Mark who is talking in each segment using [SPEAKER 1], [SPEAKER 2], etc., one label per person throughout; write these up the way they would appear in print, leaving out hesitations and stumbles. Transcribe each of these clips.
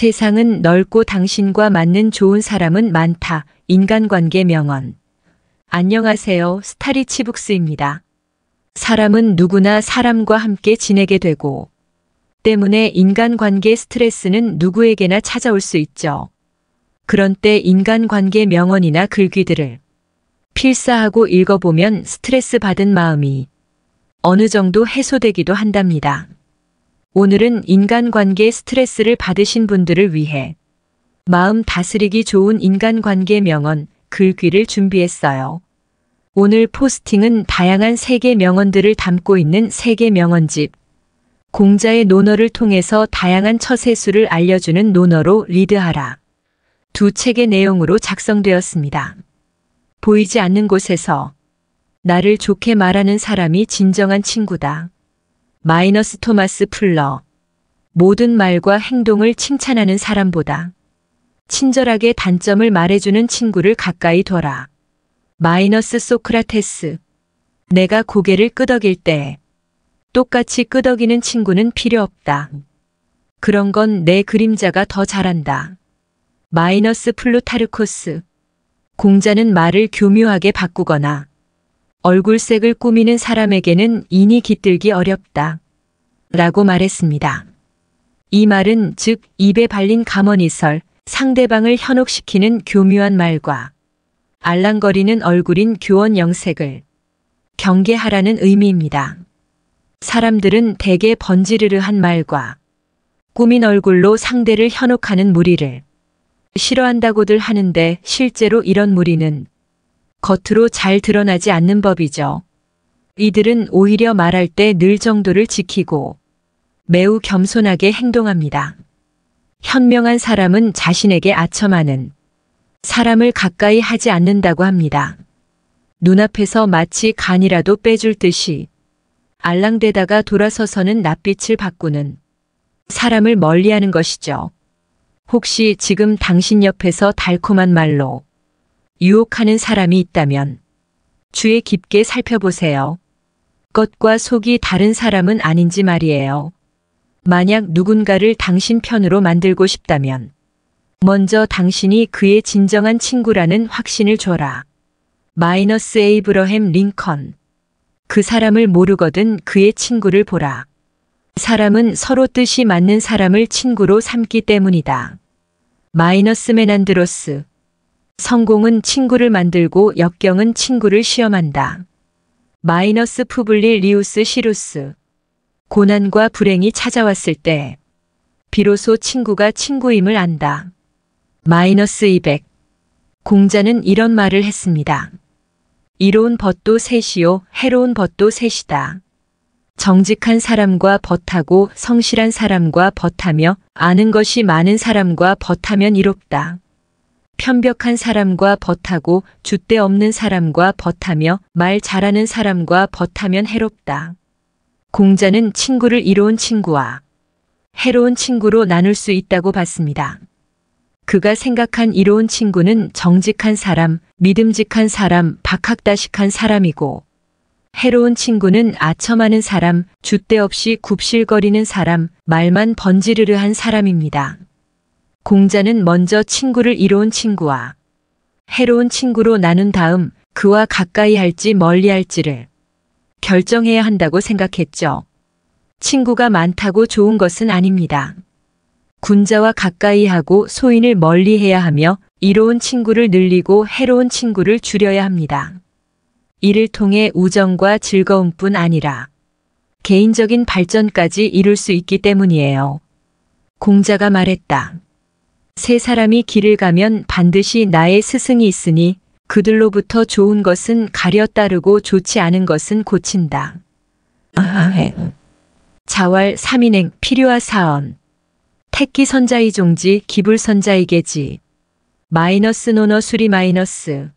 [SPEAKER 1] 세상은 넓고 당신과 맞는 좋은 사람은 많다. 인간관계 명언. 안녕하세요. 스타리치북스입니다. 사람은 누구나 사람과 함께 지내게 되고 때문에 인간관계 스트레스는 누구에게나 찾아올 수 있죠. 그런 때 인간관계 명언이나 글귀들을 필사하고 읽어보면 스트레스 받은 마음이 어느 정도 해소되기도 한답니다. 오늘은 인간관계 스트레스를 받으신 분들을 위해 마음 다스리기 좋은 인간관계 명언, 글귀를 준비했어요. 오늘 포스팅은 다양한 세계 명언들을 담고 있는 세계 명언집, 공자의 논어를 통해서 다양한 처세술을 알려주는 논어로 리드하라. 두 책의 내용으로 작성되었습니다. 보이지 않는 곳에서 나를 좋게 말하는 사람이 진정한 친구다. 마이너스 토마스 풀러. 모든 말과 행동을 칭찬하는 사람보다 친절하게 단점을 말해주는 친구를 가까이 둬라. 마이너스 소크라테스. 내가 고개를 끄덕일 때 똑같이 끄덕이는 친구는 필요 없다. 그런 건 내 그림자가 더 잘한다. 마이너스 플루타르코스. 공자는 말을 교묘하게 바꾸거나 얼굴색을 꾸미는 사람에게는 인이 깃들기 어렵다. 라고 말했습니다. 이 말은 즉 입에 발린 가머니설, 상대방을 현혹시키는 교묘한 말과 알랑거리는 얼굴인 교원 영색을 경계하라는 의미입니다. 사람들은 대개 번지르르한 말과 꾸민 얼굴로 상대를 현혹하는 무리를 싫어한다고들 하는데 실제로 이런 무리는 겉으로 잘 드러나지 않는 법이죠. 이들은 오히려 말할 때 늘 정도를 지키고 매우 겸손하게 행동합니다. 현명한 사람은 자신에게 아첨하는 사람을 가까이 하지 않는다고 합니다. 눈앞에서 마치 간이라도 빼줄 듯이 알랑대다가 돌아서서는 낯빛을 바꾸는 사람을 멀리하는 것이죠. 혹시 지금 당신 옆에서 달콤한 말로 유혹하는 사람이 있다면 주의 깊게 살펴보세요. 겉과 속이 다른 사람은 아닌지 말이에요. 만약 누군가를 당신 편으로 만들고 싶다면 먼저 당신이 그의 진정한 친구라는 확신을 줘라. 마이너스 에이브러햄 링컨. 그 사람을 모르거든 그의 친구를 보라. 사람은 서로 뜻이 맞는 사람을 친구로 삼기 때문이다. 마이너스 메난드로스. 성공은 친구를 만들고 역경은 친구를 시험한다. 마이너스 푸블리 리우스 시루스. 고난과 불행이 찾아왔을 때 비로소 친구가 친구임을 안다. 마이너스 200. 공자는 이런 말을 했습니다. 이로운 벗도 셋이요 해로운 벗도 셋이다. 정직한 사람과 벗하고 성실한 사람과 벗하며 아는 것이 많은 사람과 벗하면 이롭다. 편벽한 사람과 벗하고 줏대 없는 사람과 벗하며 말 잘하는 사람과 벗하면 해롭다. 공자는 친구를 이로운 친구와 해로운 친구로 나눌 수 있다고 봤습니다. 그가 생각한 이로운 친구는 정직한 사람, 믿음직한 사람, 박학다식한 사람이고 해로운 친구는 아첨하는 사람, 줏대 없이 굽실거리는 사람, 말만 번지르르한 사람입니다. 공자는 먼저 친구를 이로운 친구와 해로운 친구로 나눈 다음 그와 가까이 할지 멀리 할지를 결정해야 한다고 생각했죠. 친구가 많다고 좋은 것은 아닙니다. 군자와 가까이 하고 소인을 멀리 해야 하며 이로운 친구를 늘리고 해로운 친구를 줄여야 합니다. 이를 통해 우정과 즐거움뿐 아니라 개인적인 발전까지 이룰 수 있기 때문이에요. 공자가 말했다. 세 사람이 길을 가면 반드시 나의 스승이 있으니 그들로부터 좋은 것은 가려 따르고 좋지 않은 것은 고친다. 자왈 3인행 필요하 사언. 택기 선자의 종지 기불 선자의 계지. 마이너스 논어 수리 마이너스.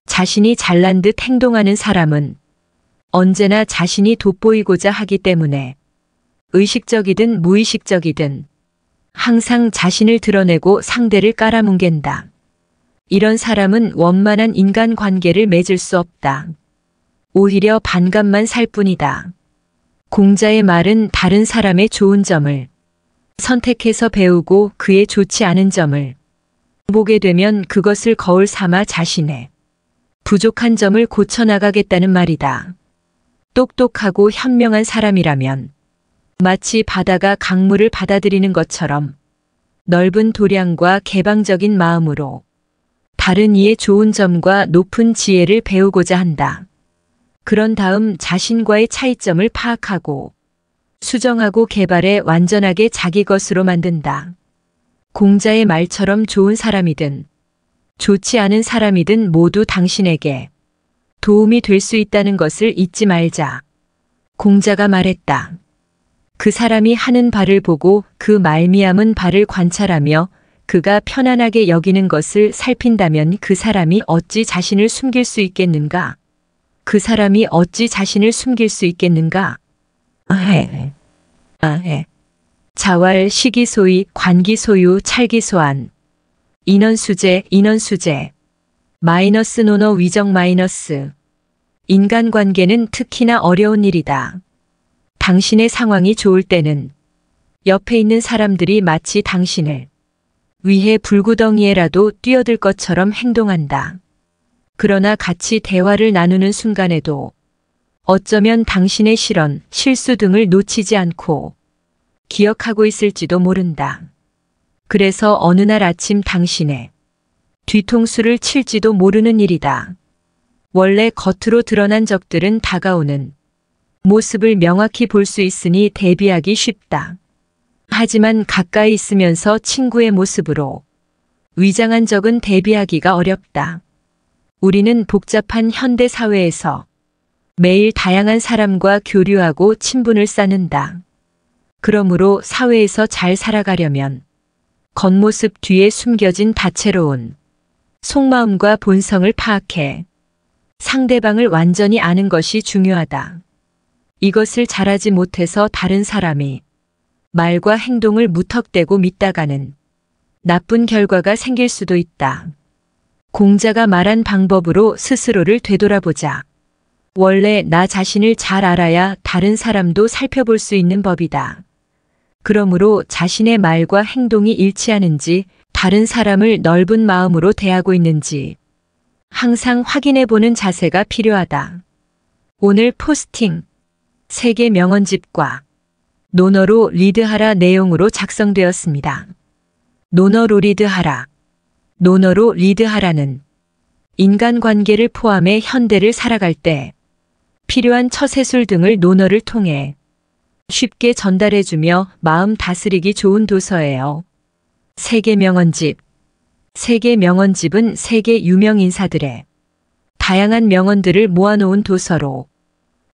[SPEAKER 1] 자신이 잘난 듯 행동하는 사람은 언제나 자신이 돋보이고자 하기 때문에 의식적이든 무의식적이든 항상 자신을 드러내고 상대를 깔아뭉갠다. 이런 사람은 원만한 인간관계를 맺을 수 없다. 오히려 반감만 살 뿐이다. 공자의 말은 다른 사람의 좋은 점을 선택해서 배우고 그의 좋지 않은 점을 보게 되면 그것을 거울 삼아 자신의 부족한 점을 고쳐나가겠다는 말이다. 똑똑하고 현명한 사람이라면 마치 바다가 강물을 받아들이는 것처럼 넓은 도량과 개방적인 마음으로 다른 이의 좋은 점과 높은 지혜를 배우고자 한다. 그런 다음 자신과의 차이점을 파악하고 수정하고 개발해 완전하게 자기 것으로 만든다. 공자의 말처럼 좋은 사람이든 좋지 않은 사람이든 모두 당신에게 도움이 될 수 있다는 것을 잊지 말자. 공자가 말했다. 그 사람이 하는 바를 보고 그 말미암은 바를 관찰하며 그가 편안하게 여기는 것을 살핀다면 그 사람이 어찌 자신을 숨길 수 있겠는가? 그 사람이 어찌 자신을 숨길 수 있겠는가? 자왈 시기소위 관기소유 찰기소안 인원수재 마이너스 논어 위정 마이너스 인간관계는 특히나 어려운 일이다. 당신의 상황이 좋을 때는 옆에 있는 사람들이 마치 당신을 위해 불구덩이에라도 뛰어들 것처럼 행동한다. 그러나 같이 대화를 나누는 순간에도 어쩌면 당신의 실언, 실수 등을 놓치지 않고 기억하고 있을지도 모른다. 그래서 어느 날 아침 당신의 뒤통수를 칠지도 모르는 일이다. 원래 겉으로 드러난 적들은 다가오는 모습을 명확히 볼 수 있으니 대비하기 쉽다. 하지만 가까이 있으면서 친구의 모습으로 위장한 적은 대비하기가 어렵다. 우리는 복잡한 현대 사회에서 매일 다양한 사람과 교류하고 친분을 쌓는다. 그러므로 사회에서 잘 살아가려면 겉모습 뒤에 숨겨진 다채로운 속마음과 본성을 파악해 상대방을 완전히 아는 것이 중요하다. 이것을 잘하지 못해서 다른 사람이 말과 행동을 무턱대고 믿다가는 나쁜 결과가 생길 수도 있다. 공자가 말한 방법으로 스스로를 되돌아보자. 원래 나 자신을 잘 알아야 다른 사람도 살펴볼 수 있는 법이다. 그러므로 자신의 말과 행동이 일치하는지, 다른 사람을 넓은 마음으로 대하고 있는지 항상 확인해 보는 자세가 필요하다. 오늘 포스팅 세계 명언집과 논어로 리드하라 내용으로 작성되었습니다. 논어로 리드하라. 논어로 리드하라는 인간관계를 포함해 현대를 살아갈 때 필요한 처세술 등을 논어를 통해 쉽게 전달해주며 마음 다스리기 좋은 도서예요. 세계 명언집. 세계 명언집은 세계 유명 인사들의 다양한 명언들을 모아놓은 도서로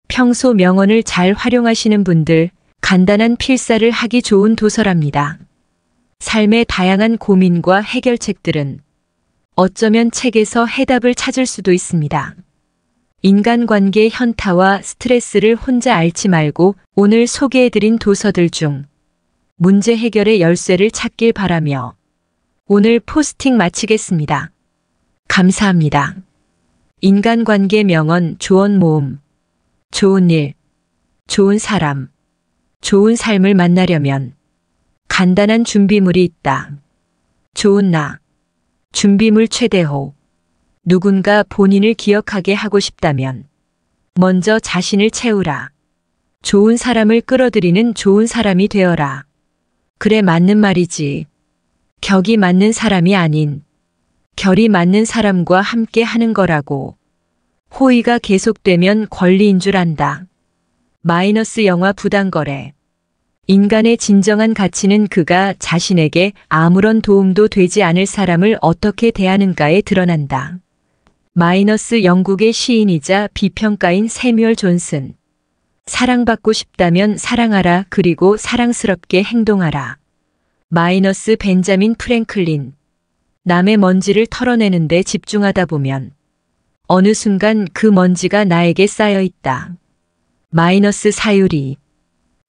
[SPEAKER 1] 평소 명언을 잘 활용하시는 분들, 간단한 필사를 하기 좋은 도서랍니다. 삶의 다양한 고민과 해결책들은 어쩌면 책에서 해답을 찾을 수도 있습니다. 인간관계 현타와 스트레스를 혼자 앓지 말고 오늘 소개해드린 도서들 중 문제 해결의 열쇠를 찾길 바라며 오늘 포스팅 마치겠습니다. 감사합니다. 인간관계 명언 조언 모음. 좋은 일, 좋은 사람, 좋은 삶을 만나려면 간단한 준비물이 있다. 좋은 나. 준비물 최대호. 누군가 본인을 기억하게 하고 싶다면 먼저 자신을 채우라. 좋은 사람을 끌어들이는 좋은 사람이 되어라. 그래, 맞는 말이지. 격이 맞는 사람이 아닌 결이 맞는 사람과 함께 하는 거라고. 호의가 계속되면 권리인 줄 안다. 마이너스 영화 부당거래. 인간의 진정한 가치는 그가 자신에게 아무런 도움도 되지 않을 사람을 어떻게 대하는가에 드러난다. 마이너스 영국의 시인이자 비평가인 세뮤얼 존슨. 사랑받고 싶다면 사랑하라. 그리고 사랑스럽게 행동하라. 마이너스 벤자민 프랭클린. 남의 먼지를 털어내는데 집중하다 보면 어느 순간 그 먼지가 나에게 쌓여 있다. 마이너스 사유리.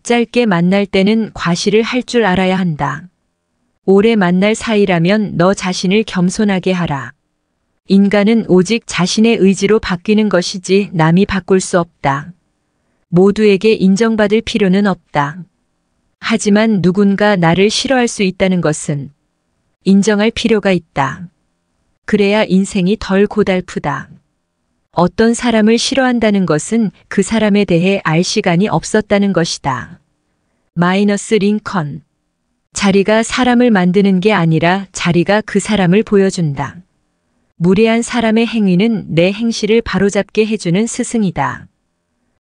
[SPEAKER 1] 짧게 만날 때는 과시를 할 줄 알아야 한다. 오래 만날 사이라면 너 자신을 겸손하게 하라. 인간은 오직 자신의 의지로 바뀌는 것이지 남이 바꿀 수 없다. 모두에게 인정받을 필요는 없다. 하지만 누군가 나를 싫어할 수 있다는 것은 인정할 필요가 있다. 그래야 인생이 덜 고달프다. 어떤 사람을 싫어한다는 것은 그 사람에 대해 알 시간이 없었다는 것이다. 마이너스 링컨. 자리가 사람을 만드는 게 아니라 자리가 그 사람을 보여준다. 무례한 사람의 행위는 내 행실을 바로잡게 해주는 스승이다.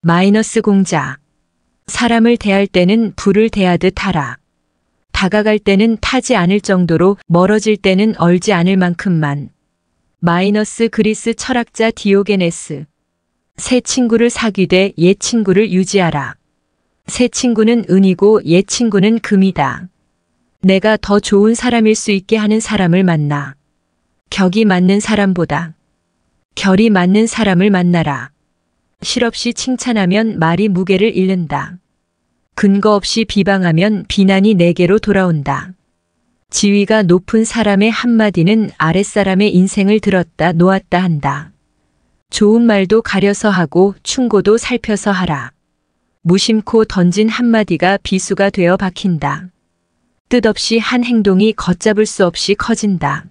[SPEAKER 1] 마이너스 공자. 사람을 대할 때는 불을 대하듯 하라. 다가갈 때는 타지 않을 정도로 멀어질 때는 얼지 않을 만큼만. 마이너스 그리스 철학자 디오게네스. 새 친구를 사귀되 옛 친구를 유지하라. 새 친구는 은이고 옛 친구는 금이다. 내가 더 좋은 사람일 수 있게 하는 사람을 만나. 격이 맞는 사람보다 결이 맞는 사람을 만나라. 실없이 칭찬하면 말이 무게를 잃는다. 근거 없이 비방하면 비난이 내게로 돌아온다. 지위가 높은 사람의 한마디는 아랫사람의 인생을 들었다 놓았다 한다. 좋은 말도 가려서 하고 충고도 살펴서 하라. 무심코 던진 한마디가 비수가 되어 박힌다. 뜻없이 한 행동이 걷잡을 수 없이 커진다.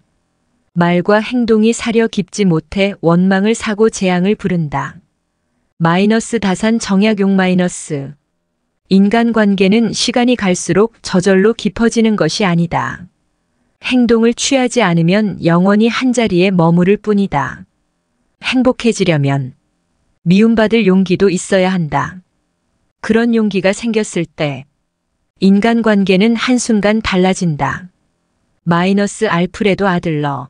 [SPEAKER 1] 말과 행동이 사려 깊지 못해 원망을 사고 재앙을 부른다. 마이너스 다산 정약용 마이너스. 인간관계는 시간이 갈수록 저절로 깊어지는 것이 아니다. 행동을 취하지 않으면 영원히 한자리에 머무를 뿐이다. 행복해지려면 미움받을 용기도 있어야 한다. 그런 용기가 생겼을 때 인간관계는 한순간 달라진다. 마이너스 알프레도 아들러.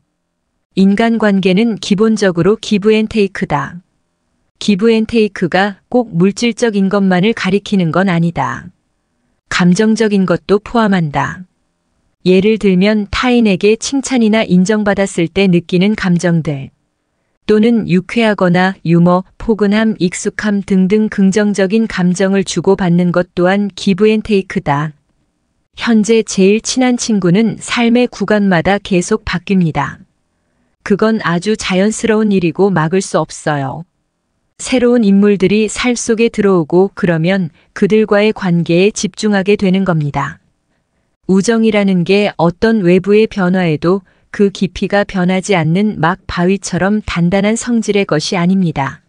[SPEAKER 1] 인간관계는 기본적으로 기브앤테이크다. 기브앤테이크가 꼭 물질적인 것만을 가리키는 건 아니다. 감정적인 것도 포함한다. 예를 들면 타인에게 칭찬이나 인정받았을 때 느끼는 감정들, 또는 유쾌하거나 유머, 포근함, 익숙함 등등 긍정적인 감정을 주고받는 것 또한 기브앤테이크다. 현재 제일 친한 친구는 삶의 구간마다 계속 바뀝니다. 그건 아주 자연스러운 일이고 막을 수 없어요. 새로운 인물들이 살 속에 들어오고 그러면 그들과의 관계에 집중하게 되는 겁니다. 우정이라는 게 어떤 외부의 변화에도 그 깊이가 변하지 않는 막 바위처럼 단단한 성질의 것이 아닙니다.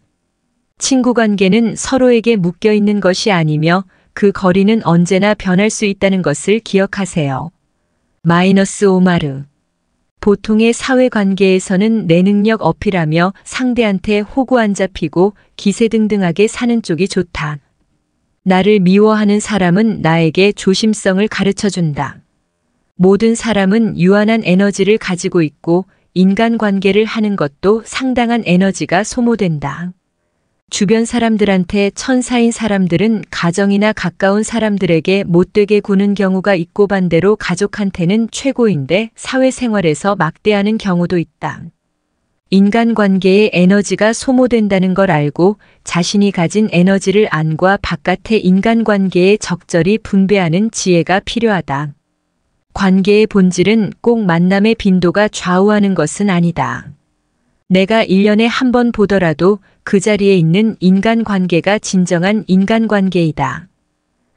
[SPEAKER 1] 친구 관계는 서로에게 묶여 있는 것이 아니며 그 거리는 언제나 변할 수 있다는 것을 기억하세요. 마이너스 오마르. 보통의 사회관계에서는 내 능력 어필하며 상대한테 호구 안 잡히고 기세등등하게 사는 쪽이 좋다. 나를 미워하는 사람은 나에게 조심성을 가르쳐준다. 모든 사람은 유한한 에너지를 가지고 있고 인간관계를 하는 것도 상당한 에너지가 소모된다. 주변 사람들한테 천사인 사람들은 가정이나 가까운 사람들에게 못되게 구는 경우가 있고 반대로 가족한테는 최고인데 사회생활에서 막대하는 경우도 있다. 인간관계에 에너지가 소모된다는 걸 알고 자신이 가진 에너지를 안과 바깥의 인간관계에 적절히 분배하는 지혜가 필요하다. 관계의 본질은 꼭 만남의 빈도가 좌우하는 것은 아니다. 내가 1년에 한 번 보더라도 그 자리에 있는 인간관계가 진정한 인간관계이다.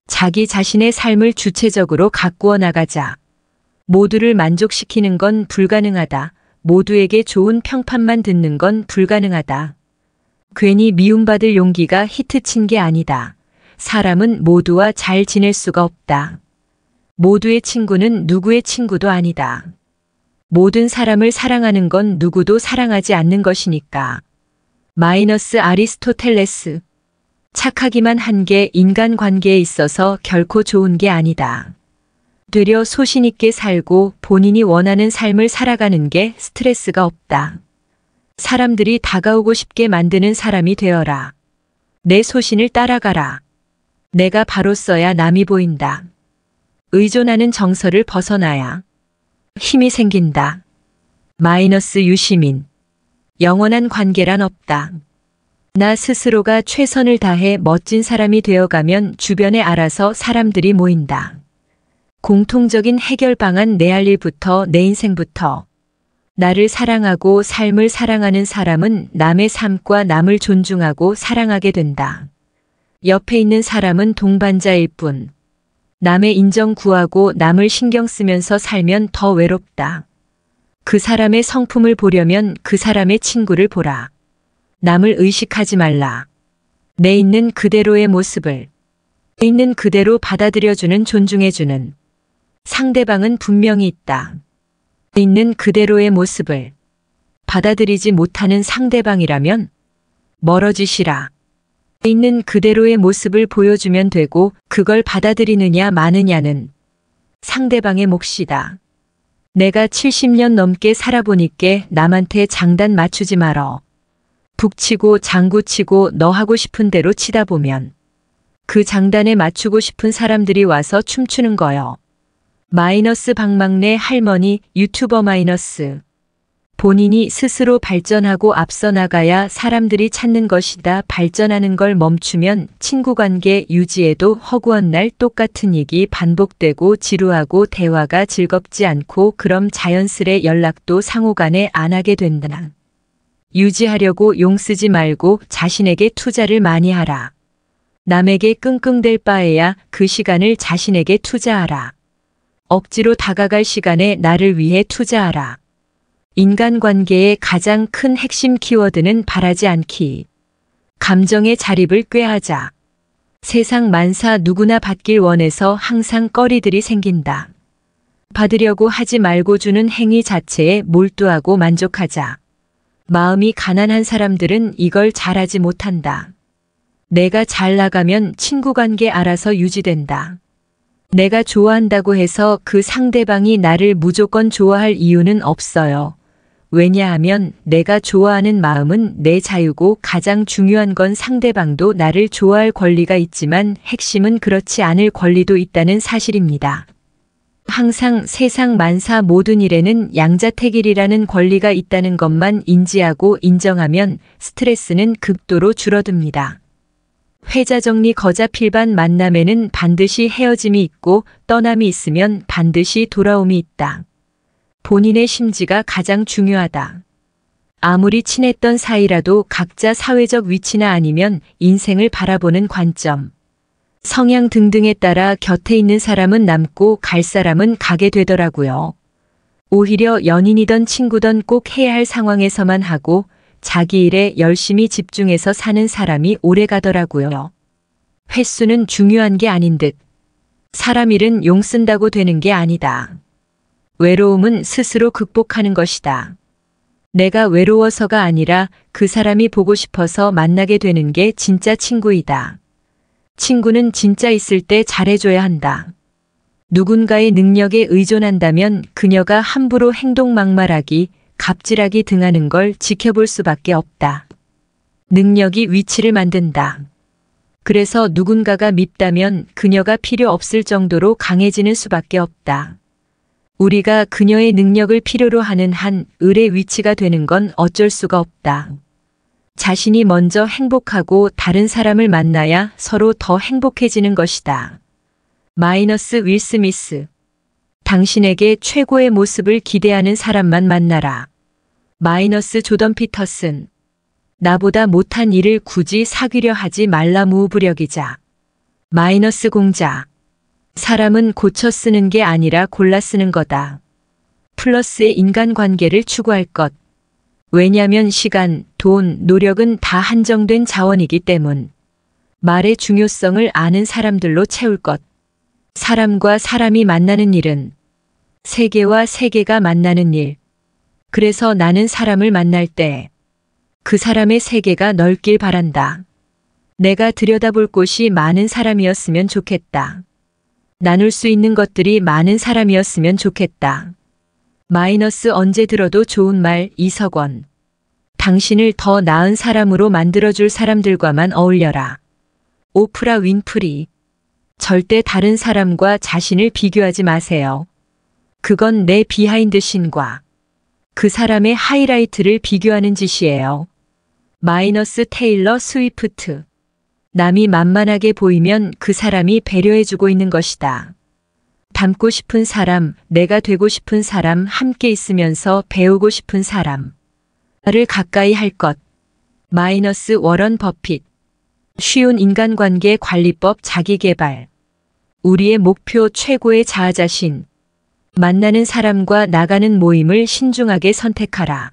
[SPEAKER 1] 자기 자신의 삶을 주체적으로 가꾸어 나가자. 모두를 만족시키는 건 불가능하다. 모두에게 좋은 평판만 듣는 건 불가능하다. 괜히 미움받을 용기가 히트친 게 아니다. 사람은 모두와 잘 지낼 수가 없다. 모두의 친구는 누구의 친구도 아니다. 모든 사람을 사랑하는 건 누구도 사랑하지 않는 것이니까. 마이너스 아리스토텔레스. 착하기만 한 게 인간관계에 있어서 결코 좋은 게 아니다. 되려 소신 있게 살고 본인이 원하는 삶을 살아가는 게 스트레스가 없다. 사람들이 다가오고 싶게 만드는 사람이 되어라. 내 소신을 따라가라. 내가 바로 써야 남이 보인다. 의존하는 정서를 벗어나야 힘이 생긴다. 마이너스 유시민. 영원한 관계란 없다. 나 스스로가 최선을 다해 멋진 사람이 되어가면 주변에 알아서 사람들이 모인다. 공통적인 해결 방안 내 할 일부터 내 인생부터. 나를 사랑하고 삶을 사랑하는 사람은 남의 삶과 남을 존중하고 사랑하게 된다. 옆에 있는 사람은 동반자일 뿐. 남의 인정 구하고 남을 신경 쓰면서 살면 더 외롭다. 그 사람의 성품을 보려면 그 사람의 친구를 보라. 남을 의식하지 말라. 내 있는 그대로의 모습을 있는 그대로 받아들여주는 존중해주는 상대방은 분명히 있다. 있는 그대로의 모습을 받아들이지 못하는 상대방이라면 멀어지시라. 있는 그대로의 모습을 보여주면 되고 그걸 받아들이느냐 마느냐는 상대방의 몫이다. 내가 70년 넘게 살아보니께 남한테 장단 맞추지 말어. 북치고 장구치고 너 하고 싶은 대로 치다 보면 그 장단에 맞추고 싶은 사람들이 와서 춤추는 거요. 마이너스 방망래 할머니 유튜버 마이너스. 본인이 스스로 발전하고 앞서 나가야 사람들이 찾는 것이다. 발전하는 걸 멈추면 친구관계 유지에도 허구한 날 똑같은 얘기 반복되고 지루하고 대화가 즐겁지 않고 그럼 자연스레 연락도 상호간에 안 하게 된다. 유지하려고 용 쓰지 말고 자신에게 투자를 많이 하라. 남에게 끙끙댈 바에야 그 시간을 자신에게 투자하라. 억지로 다가갈 시간에 나를 위해 투자하라. 인간관계의 가장 큰 핵심 키워드는 바라지 않기. 감정의 자립을 꾀하자. 세상 만사 누구나 받길 원해서 항상 꺼리들이 생긴다. 받으려고 하지 말고 주는 행위 자체에 몰두하고 만족하자. 마음이 가난한 사람들은 이걸 잘하지 못한다. 내가 잘 나가면 친구관계 알아서 유지된다. 내가 좋아한다고 해서 그 상대방이 나를 무조건 좋아할 이유는 없어요. 왜냐하면 내가 좋아하는 마음은 내 자유고 가장 중요한 건 상대방도 나를 좋아할 권리가 있지만 핵심은 그렇지 않을 권리도 있다는 사실입니다. 항상 세상 만사 모든 일에는 양자택일이라는 권리가 있다는 것만 인지하고 인정하면 스트레스는 극도로 줄어듭니다. 회자정리 거자필반 만남에는 반드시 헤어짐이 있고 떠남이 있으면 반드시 돌아옴이 있다. 본인의 심지가 가장 중요하다. 아무리 친했던 사이라도 각자 사회적 위치나 아니면 인생을 바라보는 관점, 성향 등등에 따라 곁에 있는 사람은 남고 갈 사람은 가게 되더라고요. 오히려 연인이던 친구던 꼭 해야 할 상황에서만 하고 자기 일에 열심히 집중해서 사는 사람이 오래 가더라고요. 횟수는 중요한 게 아닌 듯. 사람 일은 용 쓴다고 되는 게 아니다. 외로움은 스스로 극복하는 것이다. 내가 외로워서가 아니라 그 사람이 보고 싶어서 만나게 되는 게 진짜 친구이다. 친구는 진짜 있을 때 잘해줘야 한다. 누군가의 능력에 의존한다면 그녀가 함부로 행동 막말하기, 갑질하기 등하는 걸 지켜볼 수밖에 없다. 능력이 위치를 만든다. 그래서 누군가가 밉다면 그녀가 필요 없을 정도로 강해지는 수밖에 없다. 우리가 그녀의 능력을 필요로 하는 한 을의 위치가 되는 건 어쩔 수가 없다. 자신이 먼저 행복하고 다른 사람을 만나야 서로 더 행복해지는 것이다. 마이너스 윌 스미스. 당신에게 최고의 모습을 기대하는 사람만 만나라. 마이너스 조던 피터슨. 나보다 못한 일을 굳이 사귀려 하지 말라. 무부력이자. 마이너스 공자. 사람은 고쳐 쓰는 게 아니라 골라 쓰는 거다. 플러스의 인간관계를 추구할 것. 왜냐면 시간, 돈, 노력은 다 한정된 자원이기 때문. 말의 중요성을 아는 사람들로 채울 것. 사람과 사람이 만나는 일은 세계와 세계가 만나는 일. 그래서 나는 사람을 만날 때 그 사람의 세계가 넓길 바란다. 내가 들여다볼 곳이 많은 사람이었으면 좋겠다. 나눌 수 있는 것들이 많은 사람이었으면 좋겠다. 마이너스 언제 들어도 좋은 말. 이석원. 당신을 더 나은 사람으로 만들어줄 사람들과만 어울려라. 오프라 윈프리. 절대 다른 사람과 자신을 비교하지 마세요. 그건 내 비하인드 씬과 그 사람의 하이라이트를 비교하는 짓이에요. 마이너스 테일러 스위프트. 남이 만만하게 보이면 그 사람이 배려해주고 있는 것이다. 닮고 싶은 사람, 내가 되고 싶은 사람, 함께 있으면서 배우고 싶은 사람. 나를 가까이 할 것. 마이너스 워런 버핏. 쉬운 인간관계 관리법 자기개발. 우리의 목표 최고의 자아자신. 만나는 사람과 나가는 모임을 신중하게 선택하라.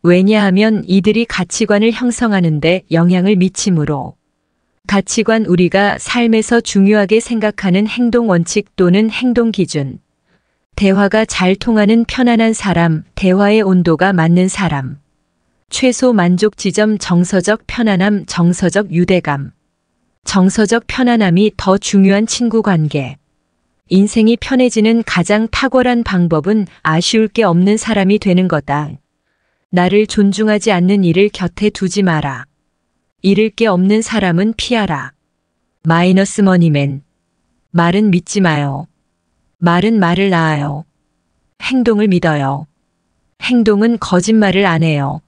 [SPEAKER 1] 왜냐하면 이들이 가치관을 형성하는데 영향을 미치므로. 가치관 우리가 삶에서 중요하게 생각하는 행동 원칙 또는 행동 기준. 대화가 잘 통하는 편안한 사람, 대화의 온도가 맞는 사람. 최소 만족 지점 정서적 편안함, 정서적 유대감. 정서적 편안함이 더 중요한 친구 관계. 인생이 편해지는 가장 탁월한 방법은 아쉬울 게 없는 사람이 되는 거다. 나를 존중하지 않는 이를 곁에 두지 마라. 잃을 게 없는 사람은 피하라. 마이너스 머니맨. 말은 믿지 마요. 말은 말을 낳아요. 행동을 믿어요. 행동은 거짓말을 안 해요.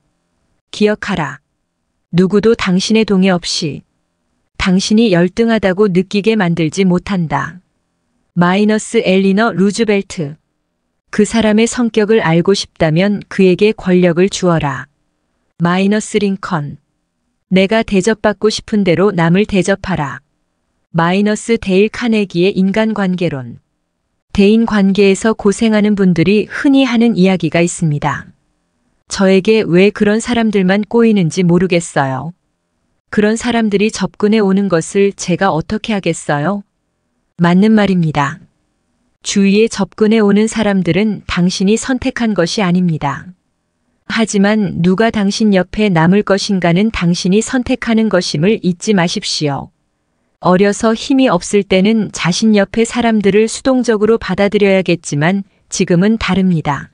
[SPEAKER 1] 기억하라. 누구도 당신의 동의 없이 당신이 열등하다고 느끼게 만들지 못한다. 마이너스 엘리너 루즈벨트. 그 사람의 성격을 알고 싶다면 그에게 권력을 주어라. 마이너스 링컨. 내가 대접받고 싶은 대로 남을 대접하라. 마이너스 데일 카네기의 인간관계론. 대인관계에서 고생하는 분들이 흔히 하는 이야기가 있습니다. 저에게 왜 그런 사람들만 꼬이는지 모르겠어요. 그런 사람들이 접근해 오는 것을 제가 어떻게 하겠어요? 맞는 말입니다. 주위에 접근해 오는 사람들은 당신이 선택한 것이 아닙니다. 하지만 누가 당신 옆에 남을 것인가는 당신이 선택하는 것임을 잊지 마십시오. 어려서 힘이 없을 때는 자신 옆에 사람들을 수동적으로 받아들여야겠지만 지금은 다릅니다.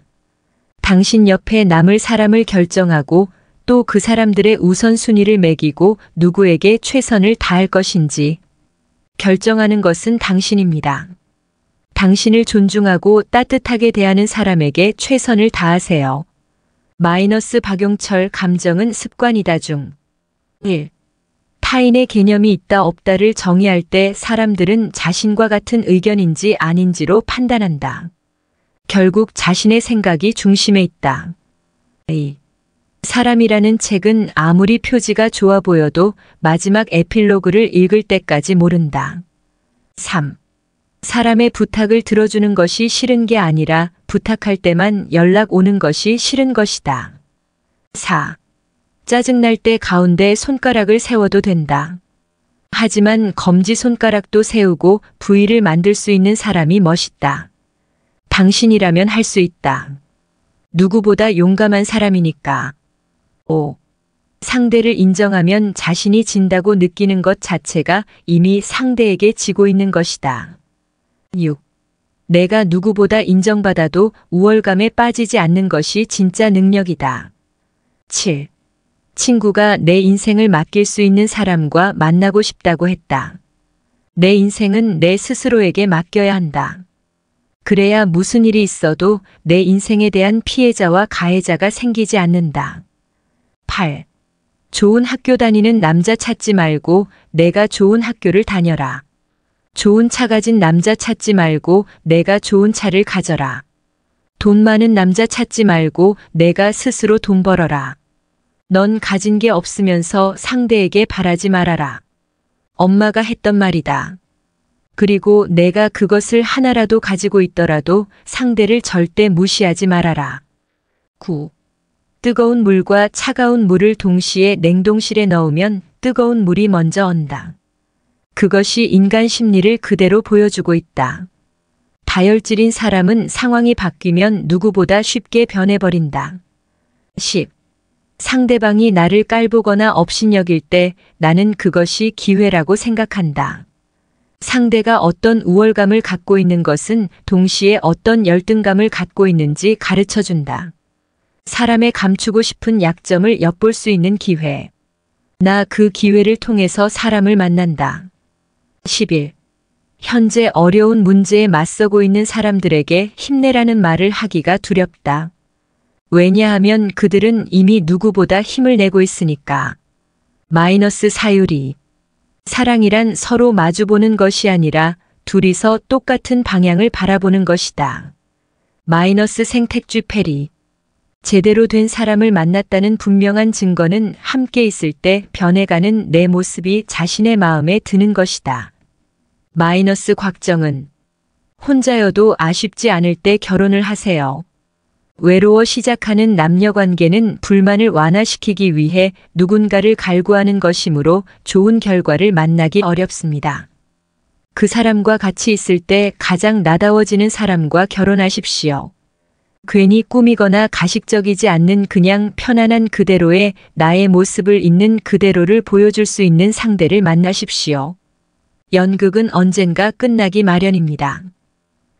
[SPEAKER 1] 당신 옆에 남을 사람을 결정하고 또 그 사람들의 우선순위를 매기고 누구에게 최선을 다할 것인지 결정하는 것은 당신입니다. 당신을 존중하고 따뜻하게 대하는 사람에게 최선을 다하세요. 마이너스 박용철. 감정은 습관이다 중. 1. 타인의 개념이 있다 없다를 정의할 때 사람들은 자신과 같은 의견인지 아닌지로 판단한다. 결국 자신의 생각이 중심에 있다. 2. 사람이라는 책은 아무리 표지가 좋아 보여도 마지막 에필로그를 읽을 때까지 모른다. 3. 사람의 부탁을 들어주는 것이 싫은 게 아니라 부탁할 때만 연락 오는 것이 싫은 것이다. 4. 짜증날 때 가운데 손가락을 세워도 된다. 하지만 검지손가락도 세우고 V를 만들 수 있는 사람이 멋있다. 당신이라면 할 수 있다. 누구보다 용감한 사람이니까. 5. 상대를 인정하면 자신이 진다고 느끼는 것 자체가 이미 상대에게 지고 있는 것이다. 6. 내가 누구보다 인정받아도 우월감에 빠지지 않는 것이 진짜 능력이다. 7. 친구가 내 인생을 맡길 수 있는 사람과 만나고 싶다고 했다. 내 인생은 내 스스로에게 맡겨야 한다. 그래야 무슨 일이 있어도 내 인생에 대한 피해자와 가해자가 생기지 않는다. 8. 좋은 학교 다니는 남자 찾지 말고 내가 좋은 학교를 다녀라. 좋은 차 가진 남자 찾지 말고 내가 좋은 차를 가져라. 돈 많은 남자 찾지 말고 내가 스스로 돈 벌어라. 넌 가진 게 없으면서 상대에게 바라지 말아라. 엄마가 했던 말이다. 그리고 내가 그것을 하나라도 가지고 있더라도 상대를 절대 무시하지 말아라. 9. 뜨거운 물과 차가운 물을 동시에 냉동실에 넣으면 뜨거운 물이 먼저 언다. 그것이 인간 심리를 그대로 보여주고 있다. 다혈질인 사람은 상황이 바뀌면 누구보다 쉽게 변해버린다. 10. 상대방이 나를 깔보거나 업신여길 때 나는 그것이 기회라고 생각한다. 상대가 어떤 우월감을 갖고 있는 것은 동시에 어떤 열등감을 갖고 있는지 가르쳐준다. 사람의 감추고 싶은 약점을 엿볼 수 있는 기회. 나 그 기회를 통해서 사람을 만난다. 11. 현재 어려운 문제에 맞서고 있는 사람들에게 힘내라는 말을 하기가 두렵다. 왜냐하면 그들은 이미 누구보다 힘을 내고 있으니까. 마이너스 사유리. 사랑이란 서로 마주보는 것이 아니라 둘이서 똑같은 방향을 바라보는 것이다. 마이너스 생택쥐 페리. 제대로 된 사람을 만났다는 분명한 증거는 함께 있을 때 변해가는 내 모습이 자신의 마음에 드는 것이다. 마이너스 곽정은 혼자여도 아쉽지 않을 때 결혼을 하세요. 외로워 시작하는 남녀관계는 불만을 완화시키기 위해 누군가를 갈구하는 것이므로 좋은 결과를 만나기 어렵습니다. 그 사람과 같이 있을 때 가장 나다워지는 사람과 결혼하십시오. 괜히 꾸미거나 가식적이지 않는 그냥 편안한 그대로의 나의 모습을 있는 그대로를 보여줄 수 있는 상대를 만나십시오. 연극은 언젠가 끝나기 마련입니다.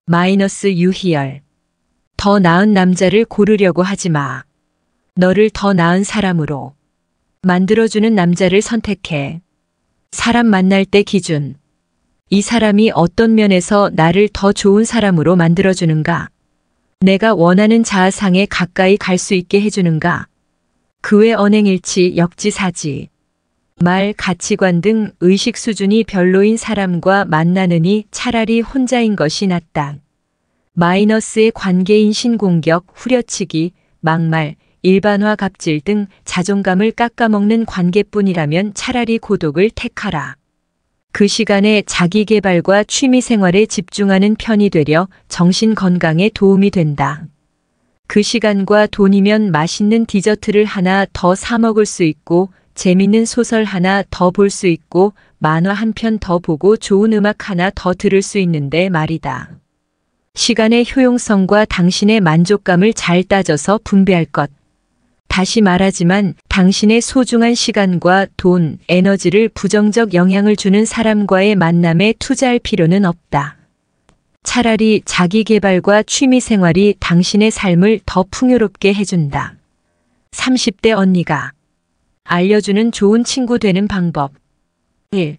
[SPEAKER 1] 마이너스 유희열. 더 나은 남자를 고르려고 하지 마. 너를 더 나은 사람으로 만들어주는 남자를 선택해. 사람 만날 때 기준. 이 사람이 어떤 면에서 나를 더 좋은 사람으로 만들어주는가? 내가 원하는 자아상에 가까이 갈 수 있게 해주는가? 그 외 언행일치, 역지사지. 말, 가치관 등 의식 수준이 별로인 사람과 만나느니 차라리 혼자인 것이 낫다. 마이너스의 관계인 신공격, 후려치기, 막말, 일반화 갑질 등 자존감을 깎아먹는 관계뿐이라면 차라리 고독을 택하라. 그 시간에 자기 개발과 취미 생활에 집중하는 편이 되려 정신 건강에 도움이 된다. 그 시간과 돈이면 맛있는 디저트를 하나 더 사 먹을 수 있고 재밌는 소설 하나 더 볼 수 있고 만화 한 편 더 보고 좋은 음악 하나 더 들을 수 있는데 말이다. 시간의 효용성과 당신의 만족감을 잘 따져서 분배할 것. 다시 말하지만 당신의 소중한 시간과 돈, 에너지를 부정적 영향을 주는 사람과의 만남에 투자할 필요는 없다. 차라리 자기 개발과 취미 생활이 당신의 삶을 더 풍요롭게 해준다. 30대 언니가 알려주는 좋은 친구 되는 방법. 1.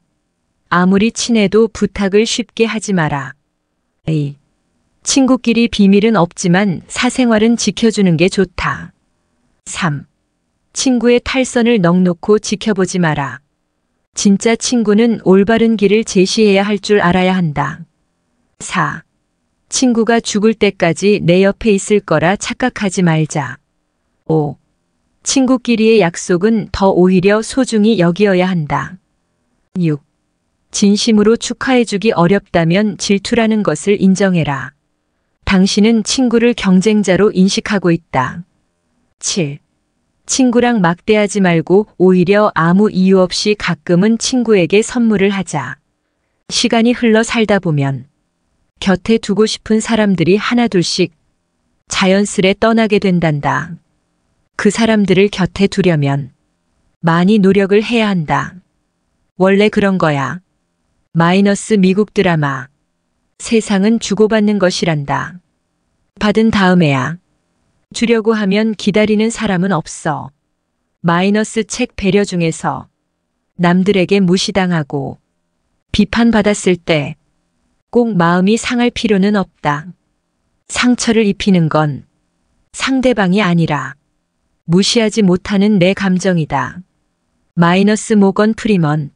[SPEAKER 1] 아무리 친해도 부탁을 쉽게 하지 마라. 2. 친구끼리 비밀은 없지만 사생활은 지켜주는 게 좋다. 3. 친구의 탈선을 넋놓고 지켜보지 마라. 진짜 친구는 올바른 길을 제시해야 할 줄 알아야 한다. 4. 친구가 죽을 때까지 내 옆에 있을 거라 착각하지 말자. 5. 친구끼리의 약속은 더 오히려 소중히 여기어야 한다. 6. 진심으로 축하해주기 어렵다면 질투라는 것을 인정해라. 당신은 친구를 경쟁자로 인식하고 있다. 7. 친구랑 막대하지 말고 오히려 아무 이유 없이 가끔은 친구에게 선물을 하자. 시간이 흘러 살다 보면 곁에 두고 싶은 사람들이 하나둘씩 자연스레 떠나게 된단다. 그 사람들을 곁에 두려면 많이 노력을 해야 한다. 원래 그런 거야. 마이너스 미국 드라마. 세상은 주고받는 것이란다. 받은 다음에야 주려고 하면 기다리는 사람은 없어. 마이너스 책 배려 중에서 남들에게 무시당하고 비판받았을 때 꼭 마음이 상할 필요는 없다. 상처를 입히는 건 상대방이 아니라 무시하지 못하는 내 감정이다. 마이너스 모건 프리먼.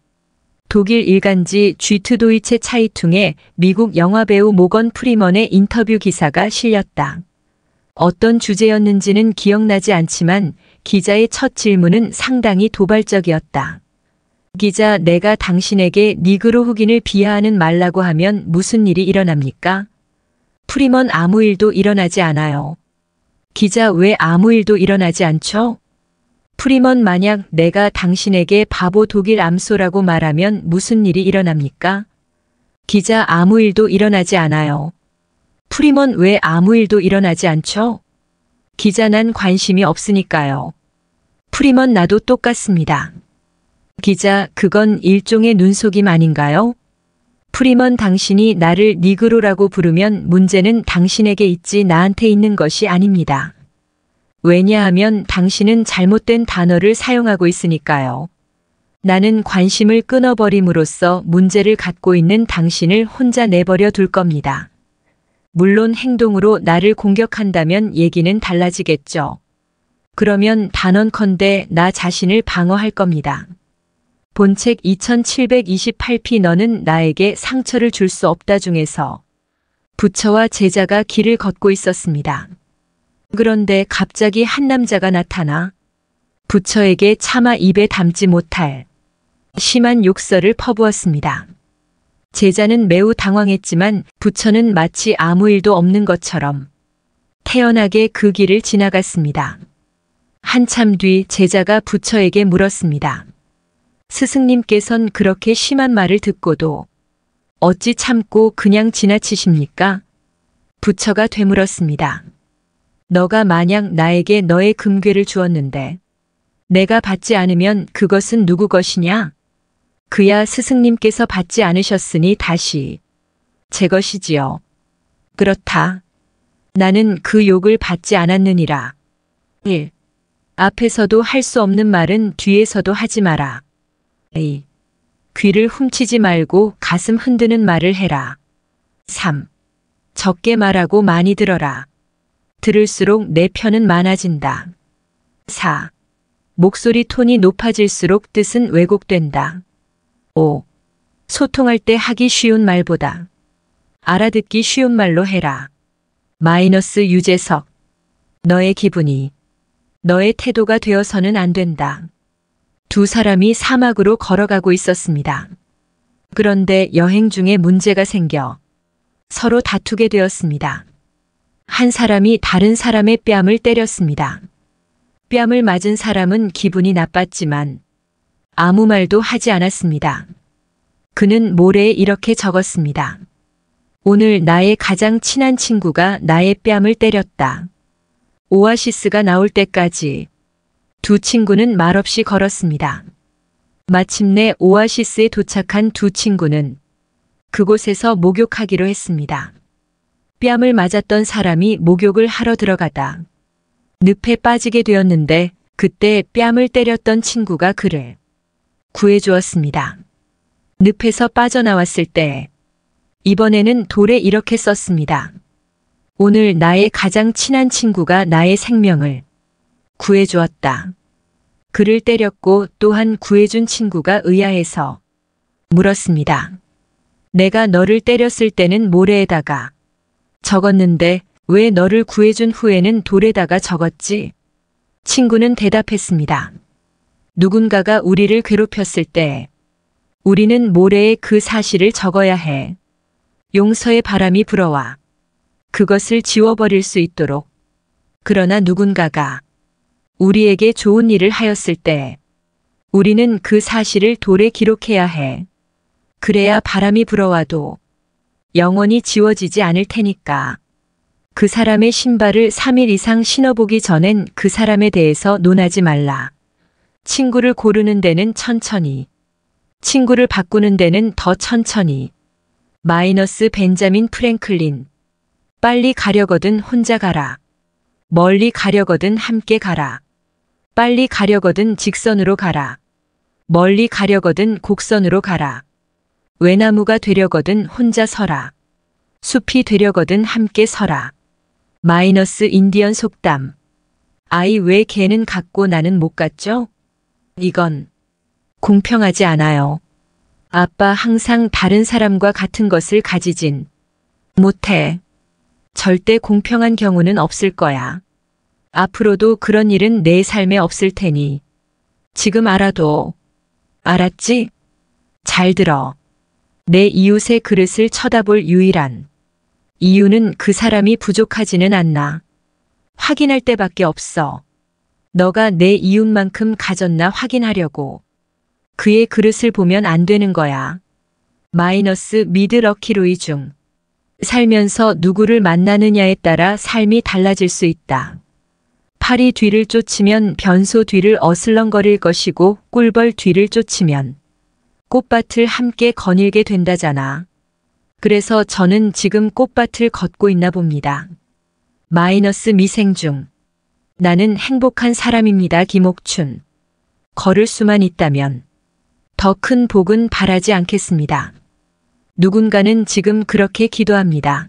[SPEAKER 1] 독일 일간지 쥐트도이체 차이퉁에 미국 영화배우 모건 프리먼의 인터뷰 기사가 실렸다. 어떤 주제였는지는 기억나지 않지만 기자의 첫 질문은 상당히 도발적이었다. 기자, 내가 당신에게 니그로 흑인을 비하하는 말라고 하면 무슨 일이 일어납니까? 프리먼, 아무 일도 일어나지 않아요. 기자, 왜 아무 일도 일어나지 않죠? 프리먼, 만약 내가 당신에게 바보 독일 암소라고 말하면 무슨 일이 일어납니까? 기자, 아무 일도 일어나지 않아요. 프리먼, 왜 아무 일도 일어나지 않죠? 기자, 난 관심이 없으니까요. 프리먼, 나도 똑같습니다. 기자, 그건 일종의 눈속임 아닌가요? 프리먼, 당신이 나를 니그로라고 부르면 문제는 당신에게 있지 나한테 있는 것이 아닙니다. 왜냐하면 당신은 잘못된 단어를 사용하고 있으니까요. 나는 관심을 끊어버림으로써 문제를 갖고 있는 당신을 혼자 내버려 둘 겁니다. 물론 행동으로 나를 공격한다면 얘기는 달라지겠죠. 그러면 단언컨대 나 자신을 방어할 겁니다. 본책 2728p 너는 나에게 상처를 줄 수 없다 중에서 부처와 제자가 길을 걷고 있었습니다. 그런데 갑자기 한 남자가 나타나 부처에게 차마 입에 담지 못할 심한 욕설을 퍼부었습니다. 제자는 매우 당황했지만 부처는 마치 아무 일도 없는 것처럼 태연하게 그 길을 지나갔습니다. 한참 뒤 제자가 부처에게 물었습니다. 스승님께선 그렇게 심한 말을 듣고도 어찌 참고 그냥 지나치십니까? 부처가 되물었습니다. 너가 만약 나에게 너의 금괴를 주었는데 내가 받지 않으면 그것은 누구 것이냐? 그야 스승님께서 받지 않으셨으니 다시 제 것이지요. 그렇다. 나는 그 욕을 받지 않았느니라. 1. 앞에서도 할 수 없는 말은 뒤에서도 하지 마라. 2. 귀를 훔치지 말고 가슴 흔드는 말을 해라. 3. 적게 말하고 많이 들어라. 들을수록 내 편은 많아진다. 4. 목소리 톤이 높아질수록 뜻은 왜곡된다. 5. 소통할 때 하기 쉬운 말보다 알아듣기 쉬운 말로 해라. 마이너스 유재석. 너의 기분이 너의 태도가 되어서는 안 된다. 두 사람이 사막으로 걸어가고 있었습니다. 그런데 여행 중에 문제가 생겨 서로 다투게 되었습니다. 한 사람이 다른 사람의 뺨을 때렸습니다. 뺨을 맞은 사람은 기분이 나빴지만 아무 말도 하지 않았습니다. 그는 모래에 이렇게 적었습니다. 오늘 나의 가장 친한 친구가 나의 뺨을 때렸다. 오아시스가 나올 때까지 두 친구는 말없이 걸었습니다. 마침내 오아시스에 도착한 두 친구는 그곳에서 목욕하기로 했습니다. 뺨을 맞았던 사람이 목욕을 하러 들어가다 늪에 빠지게 되었는데 그때 뺨을 때렸던 친구가 그를 구해주었습니다. 늪에서 빠져나왔을 때 이번에는 돌에 이렇게 썼습니다. 오늘 나의 가장 친한 친구가 나의 생명을 구해주었다. 그를 때렸고 또한 구해준 친구가 의아해서 물었습니다. 내가 너를 때렸을 때는 모래에다가 적었는데 왜 너를 구해준 후에는 돌에다가 적었지? 친구는 대답했습니다. 누군가가 우리를 괴롭혔을 때 우리는 모래에 그 사실을 적어야 해. 용서의 바람이 불어와 그것을 지워버릴 수 있도록. 그러나 누군가가 우리에게 좋은 일을 하였을 때 우리는 그 사실을 돌에 기록해야 해. 그래야 바람이 불어와도 영원히 지워지지 않을 테니까. 그 사람의 신발을 3일 이상 신어보기 전엔 그 사람에 대해서 논하지 말라. 친구를 고르는 데는 천천히, 친구를 바꾸는 데는 더 천천히. 마이너스 벤자민 프랭클린. 빨리 가려거든 혼자 가라. 멀리 가려거든 함께 가라. 빨리 가려거든 직선으로 가라. 멀리 가려거든 곡선으로 가라. 외나무가 되려거든 혼자 서라. 숲이 되려거든 함께 서라. 마이너스 인디언 속담. 아이 왜 개는 같고 나는 못 같죠? 이건 공평하지 않아요. 아빠 항상 다른 사람과 같은 것을 가지진 못해. 절대 공평한 경우는 없을 거야. 앞으로도 그런 일은 내 삶에 없을 테니 지금 알아도. 알았지? 잘 들어. 내 이웃의 그릇을 쳐다볼 유일한 이유는 그 사람이 부족하지는 않나. 확인할 때밖에 없어. 너가 내 이웃만큼 가졌나 확인하려고 그의 그릇을 보면 안 되는 거야. 마이너스 미드 럭키로이 중. 살면서 누구를 만나느냐에 따라 삶이 달라질 수 있다. 파리 뒤를 쫓으면 변소 뒤를 어슬렁거릴 것이고 꿀벌 뒤를 쫓으면 꽃밭을 함께 거닐게 된다잖아. 그래서 저는 지금 꽃밭을 걷고 있나 봅니다. 마이너스 미생 중. 나는 행복한 사람입니다. 김옥춘. 걸을 수만 있다면 더 큰 복은 바라지 않겠습니다. 누군가는 지금 그렇게 기도합니다.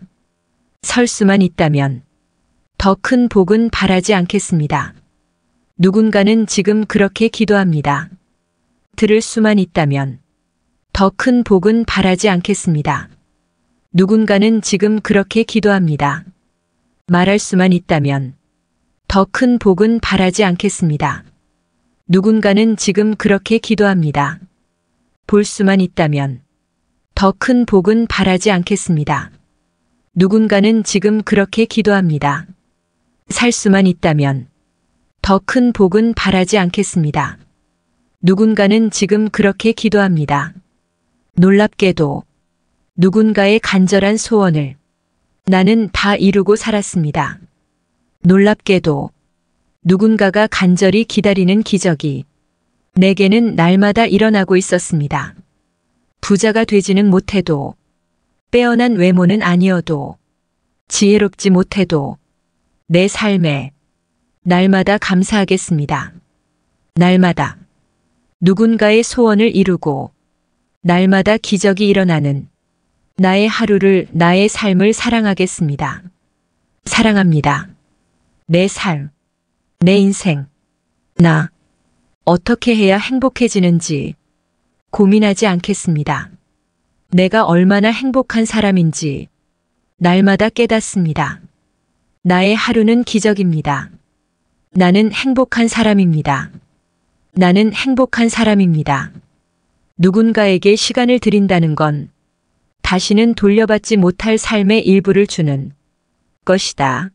[SPEAKER 1] 설 수만 있다면 더 큰 복은 바라지 않겠습니다. 누군가는 지금 그렇게 기도합니다. 들을 수만 있다면 더 큰 복은 바라지 않겠습니다. 누군가는 지금 그렇게 기도합니다. 말할 수만 있다면 더 큰 복은 바라지 않겠습니다. 누군가는 지금 그렇게 기도합니다. 볼 수만 있다면 더 큰 복은 바라지 않겠습니다. 누군가는 지금 그렇게 기도합니다. 살 수만 있다면 더 큰 복은 바라지 않겠습니다. 누군가는 지금 그렇게 기도합니다. 놀랍게도 누군가의 간절한 소원을 나는 다 이루고 살았습니다. 놀랍게도 누군가가 간절히 기다리는 기적이 내게는 날마다 일어나고 있었습니다. 부자가 되지는 못해도, 빼어난 외모는 아니어도, 지혜롭지 못해도 내 삶에 날마다 감사하겠습니다. 날마다 누군가의 소원을 이루고 날마다 기적이 일어나는 나의 하루를, 나의 삶을 사랑하겠습니다. 사랑합니다. 내 삶, 내 인생, 나 어떻게 해야 행복해지는지 고민하지 않겠습니다. 내가 얼마나 행복한 사람인지 날마다 깨닫습니다. 나의 하루는 기적입니다. 나는 행복한 사람입니다. 나는 행복한 사람입니다. 누군가에게 시간을 드린다는 건 다시는 돌려받지 못할 삶의 일부를 주는 것이다.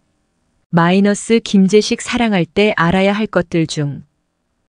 [SPEAKER 1] 마이너스 김재식. 사랑할 때 알아야 할 것들 중